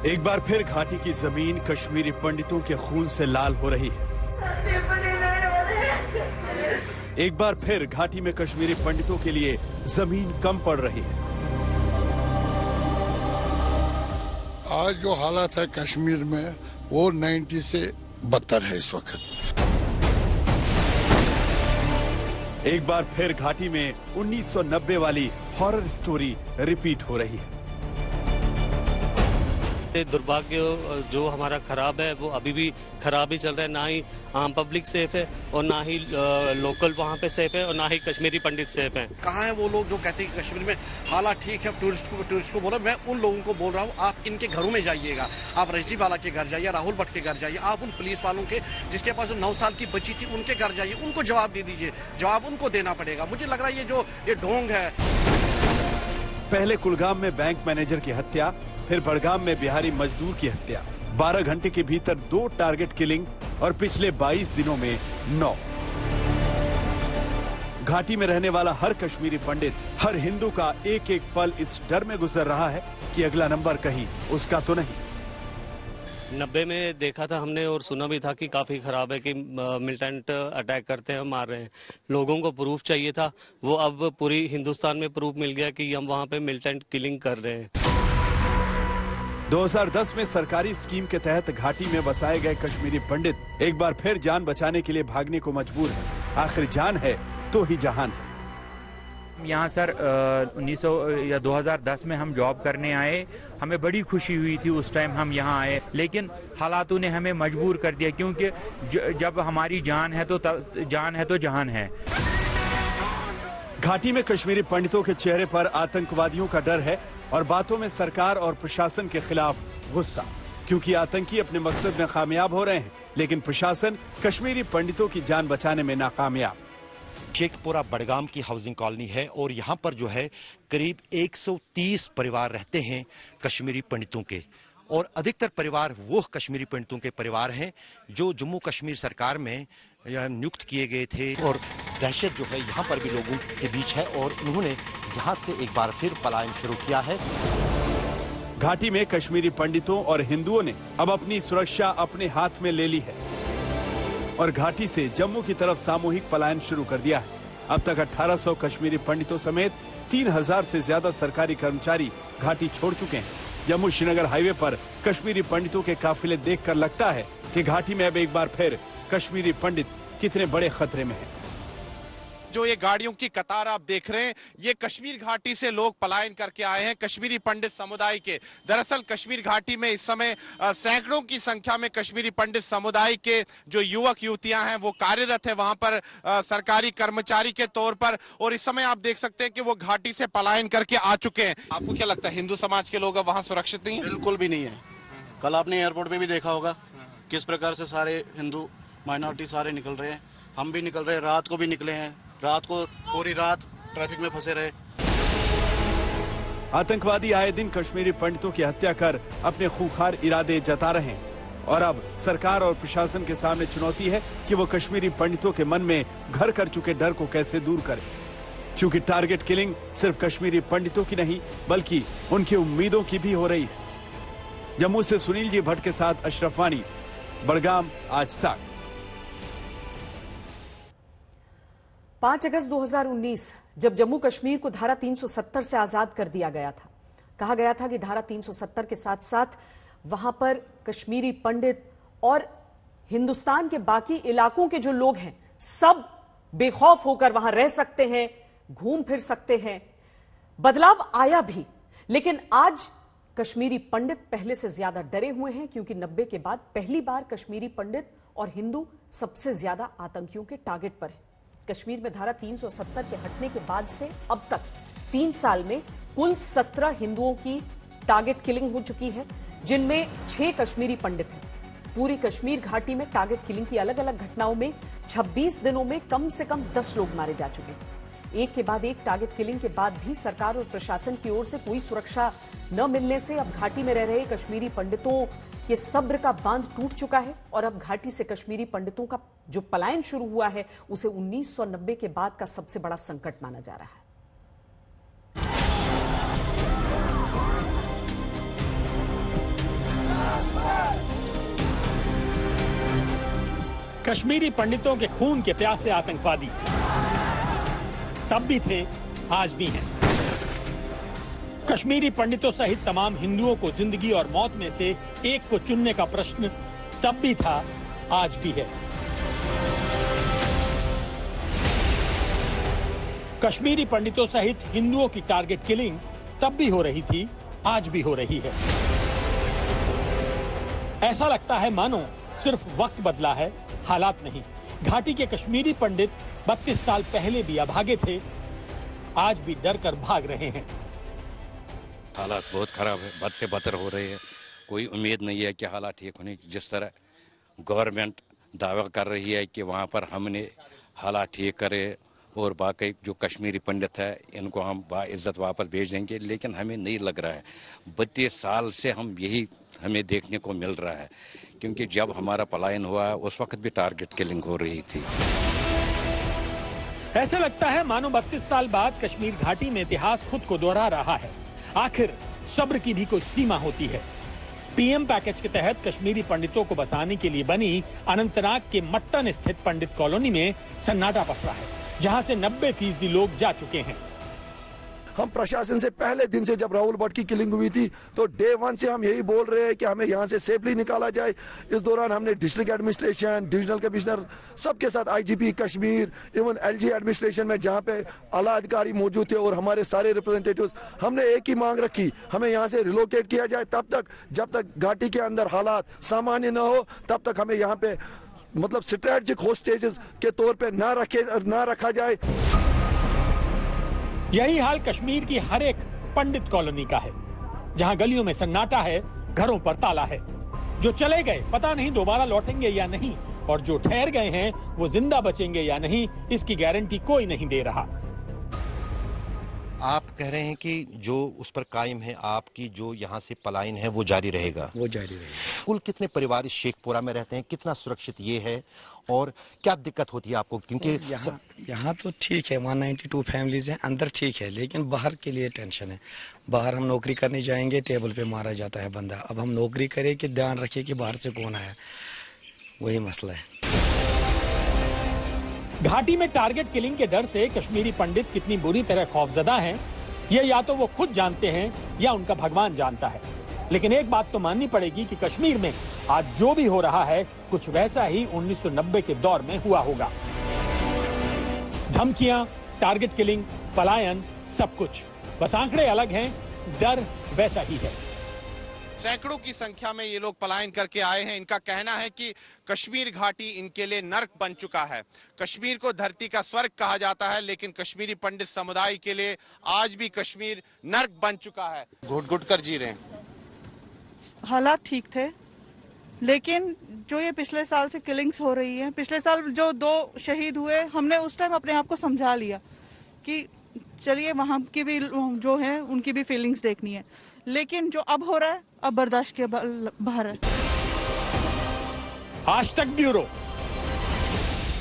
एक बार फिर घाटी की जमीन कश्मीरी पंडितों के खून से लाल हो रही है। एक बार फिर घाटी में कश्मीरी पंडितों के लिए जमीन कम पड़ रही है। आज जो हालात है कश्मीर में वो 90 से बदतर है इस वक्त। एक बार फिर घाटी में 1990 वाली हॉरर स्टोरी रिपीट हो रही है। दुर्भाग्य जो हमारा खराब है वो अभी भी खराब ही चल रहा है। ना ही आम पब्लिक सेफ है और ना ही लोकल वहाँ पे सेफ है और ना ही कश्मीरी पंडित सेफ हैं। कहाँ है वो लोग जो कहते हैं कि कश्मीर में हालात ठीक है, टूरिस्ट को बोला। मैं उन लोगों को बोल रहा हूँ, आप इनके घरों में जाइएगा, आप रजनी वाला के घर जाइए, राहुल भट्ट के घर जाइए, आप उन पुलिस वालों के जिसके पास जो 9 साल की बच्ची थी उनके घर जाइए, उनको जवाब दे दीजिए। जवाब उनको देना पड़ेगा। मुझे लग रहा है ये ढोंग है। पहले कुलगाम में बैंक मैनेजर की हत्या, फिर बड़गाम में बिहारी मजदूर की हत्या। 12 घंटे के भीतर 2 टारगेट किलिंग और पिछले 22 दिनों में 9। घाटी में रहने वाला हर कश्मीरी पंडित, हर हिंदू का एक एक पल इस डर में गुजर रहा है कि अगला नंबर कहीं उसका तो नहीं। 90 में देखा था हमने और सुना भी था कि काफी खराब है कि मिलिटेंट अटैक करते हैं, मार रहे हैं। लोगों को प्रूफ चाहिए था, वो अब पूरी हिंदुस्तान में प्रूफ मिल गया कि हम वहाँ पे मिलिटेंट किलिंग कर रहे हैं। 2010 में सरकारी स्कीम के तहत घाटी में बसाए गए कश्मीरी पंडित एक बार फिर जान बचाने के लिए भागने को मजबूर है। आखिर जान है तो ही जहान है। यहाँ सर 2010 में हम जॉब करने आए। हमें बड़ी खुशी हुई थी उस टाइम हम यहाँ आए, लेकिन हालातों ने हमें मजबूर कर दिया, क्योंकि जब हमारी जान है तो जहान है। घाटी में कश्मीरी पंडितों के चेहरे पर आतंकवादियों का डर है और बातों में सरकार और प्रशासन के खिलाफ गुस्सा, क्योंकि आतंकी अपने मकसद में कामयाब हो रहे हैं, लेकिन प्रशासन कश्मीरी पंडितों की जान बचाने में नाकामयाब। शेखपुरा बड़गाम की हाउसिंग कॉलोनी है और यहाँ पर जो है करीब 130 परिवार रहते हैं कश्मीरी पंडितों के, और अधिकतर परिवार वो कश्मीरी पंडितों के परिवार हैं जो जम्मू कश्मीर सरकार में नियुक्त किए गए थे। और दहशत जो है यहाँ पर भी लोगों के बीच है और उन्होंने यहाँ से एक बार फिर पलायन शुरू किया है। घाटी में कश्मीरी पंडितों और हिंदुओं ने अब अपनी सुरक्षा अपने हाथ में ले ली है और घाटी से जम्मू की तरफ सामूहिक पलायन शुरू कर दिया है। अब तक 1800 कश्मीरी पंडितों समेत 3000 से ज्यादा सरकारी कर्मचारी घाटी छोड़ चुके हैं। जम्मू श्रीनगर हाईवे पर कश्मीरी पंडितों के काफिले देखकर लगता है कि घाटी में अब एक बार फिर कश्मीरी पंडित कितने बड़े खतरे में हैं। जो ये गाड़ियों की कतार आप देख रहे हैं, ये कश्मीर घाटी से लोग पलायन करके आए हैं, कश्मीरी पंडित समुदाय के। दरअसल कश्मीर घाटी में इस समय सैकड़ों की संख्या में कश्मीरी पंडित समुदाय के जो युवक युवतियां हैं वो कार्यरत है वहां पर सरकारी कर्मचारी के तौर पर, और इस समय आप देख सकते हैं कि वो घाटी से पलायन करके आ चुके हैं। आपको क्या लगता है, हिंदू समाज के लोग अब वहां सुरक्षित नहीं है? बिल्कुल भी नहीं है। कल आपने एयरपोर्ट पे भी देखा होगा किस प्रकार से सारे हिंदू माइनॉरिटी सारे निकल रहे हैं। हम भी निकल रहे हैं, रात को भी निकले हैं, रात को पूरी रात ट्रैफिक में फंसे रहे। आतंकवादी आए दिन कश्मीरी पंडितों की हत्या कर अपने खूंखार इरादे जता रहे हैं और अब सरकार और प्रशासन के सामने चुनौती है कि वो कश्मीरी पंडितों के मन में घर कर चुके डर को कैसे दूर करे, क्योंकि टारगेट किलिंग सिर्फ कश्मीरी पंडितों की नहीं बल्कि उनकी उम्मीदों की भी हो रही है। जम्मू से सुनील जी भट्ट के साथ अशरफ वानी, बड़गाम, आज तक। 5 अगस्त 2019 जब जम्मू कश्मीर को धारा 370 से आजाद कर दिया गया था, कहा गया था कि धारा 370 के साथ साथ वहां पर कश्मीरी पंडित और हिंदुस्तान के बाकी इलाकों के जो लोग हैं सब बेखौफ होकर वहां रह सकते हैं, घूम फिर सकते हैं। बदलाव आया भी, लेकिन आज कश्मीरी पंडित पहले से ज्यादा डरे हुए हैं, क्योंकि 90 के बाद पहली बार कश्मीरी पंडित और हिंदू सबसे ज्यादा आतंकियों के टारगेट पर है। कश्मीर में धारा 370 के हटने के बाद से अब तक 3 साल में कुल 17 हिंदुओं की टारगेट किलिंग हो चुकी है, जिनमें 6 कश्मीरी पंडित हैं। पूरी कश्मीर घाटी में टारगेट किलिंग की अलग अलग घटनाओं में 26 दिनों में कम से कम 10 लोग मारे जा चुके हैं। एक के बाद एक टारगेट किलिंग के बाद भी सरकार और प्रशासन की ओर से कोई सुरक्षा न मिलने से अब घाटी में रह रहे कश्मीरी पंडितों के सब्र का बांध टूट चुका है और अब घाटी से कश्मीरी पंडितों का जो पलायन शुरू हुआ है उसे 1990 के बाद का सबसे बड़ा संकट माना जा रहा है। कश्मीरी पंडितों के खून के प्यासे आतंकवादी तब भी थे, आज भी हैं। कश्मीरी पंडितों सहित तमाम हिंदुओं को जिंदगी और मौत में से एक को चुनने का प्रश्न तब भी था, आज भी है। कश्मीरी पंडितों सहित हिंदुओं की टारगेट किलिंग तब भी हो रही थी, आज भी हो रही है। ऐसा लगता है मानो सिर्फ वक्त बदला है, हालात नहीं। घाटी के कश्मीरी पंडित 32 साल पहले भी अभागे थे, आज भी डर कर भाग रहे हैं। हालात बहुत खराब है, बद से बदतर हो रहे हैं। कोई उम्मीद नहीं है कि हालात ठीक होने की। जिस तरह गवर्नमेंट दावा कर रही है कि वहाँ पर हमने हालात ठीक करे और बाकी जो कश्मीरी पंडित है इनको हम बाइज्जत वापस भेज देंगे, लेकिन हमें नहीं लग रहा है। 32 साल से हम यही हमें देखने को मिल रहा है, क्योंकि जब हमारा पलायन हुआ उस वक्त भी टारगेट किलिंग हो रही थी। ऐसा लगता है मानो 32 साल बाद कश्मीर घाटी में इतिहास खुद को दोहरा रहा है। आखिर सब्र की भी कोई सीमा होती है। पीएम पैकेज के तहत कश्मीरी पंडितों को बसाने के लिए बनी अनंतनाग के मट्टन स्थित पंडित कॉलोनी में सन्नाटा पसरा है, जहां से 90% लोग जा चुके हैं। हम प्रशासन से पहले दिन से, जब राहुल भट्ट की किलिंग हुई थी, तो डे 1 से हम यही बोल रहे हैं कि हमें यहाँ से सेफली निकाला जाए। इस दौरान हमने डिस्ट्रिक्ट एडमिनिस्ट्रेशन, डिविजनल कमिश्नर, सबके साथ IGP Kashmir, even LG administration में जहाँ पे आला अधिकारी मौजूद थे और हमारे सारे रिप्रेजेंटेटिव्स, हमने एक ही मांग रखी, हमें यहाँ से रिलोकेट किया जाए। तब तक जब तक घाटी के अंदर हालात सामान्य न हो, तब तक हमें यहाँ पे मतलब स्ट्रेटेजिक होस्टेजेस के तौर पे ना रखा जाए। यही हाल कश्मीर की हर एक पंडित कॉलोनी का है, जहां गलियों में सन्नाटा है, घरों पर ताला है। जो चले गए पता नहीं दोबारा लौटेंगे या नहीं, और जो ठहर गए हैं वो जिंदा बचेंगे या नहीं, इसकी गारंटी कोई नहीं दे रहा। आप कह रहे हैं कि जो उस पर कायम है, आपकी जो यहाँ से पलायन है वो जारी रहेगा? वो जारी रहेगा। कुल कितने परिवार इस शेखपुरा में रहते हैं? कितना सुरक्षित ये है और क्या दिक्कत होती है आपको? क्योंकि यहाँ तो ठीक है, 192 फैमिलीज हैं, अंदर ठीक है, लेकिन बाहर के लिए टेंशन है। बाहर हम नौकरी करने जाएंगे, टेबल पे मारा जाता है बंदा। अब हम नौकरी करें कि ध्यान रखें कि बाहर से कौन आया, वही मसला है। घाटी में टारगेट किलिंग के डर से कश्मीरी पंडित कितनी बुरी तरह खौफजदा हैं, ये या तो वो खुद जानते हैं या उनका भगवान जानता है। लेकिन एक बात तो माननी पड़ेगी कि कश्मीर में आज जो भी हो रहा है, कुछ वैसा ही 1990 के दौर में हुआ होगा। धमकियां, टारगेट किलिंग, पलायन, सब कुछ। बस आंकड़े अलग हैं, डर वैसा ही है। सैकड़ों की संख्या में ये लोग पलायन करके आए हैं। इनका कहना है कि कश्मीर घाटी इनके लिए नर्क बन चुका है। कश्मीर को धरती का स्वर्ग कहा जाता है, लेकिन कश्मीरी पंडित समुदाय के लिए आज भी कश्मीर नर्क बन चुका है। घुट-घुट कर जी रहे हैं। हालात ठीक थे, लेकिन जो ये पिछले साल से किलिंग्स हो रही है, पिछले साल जो 2 शहीद हुए, हमने उस टाइम अपने आप को समझा लिया कि चलिए वहाँ की भी जो है उनकी भी फीलिंग्स देखनी है। लेकिन जो अब हो रहा है, अब बर्दाश्त के बाहर है। आज तक ब्यूरो।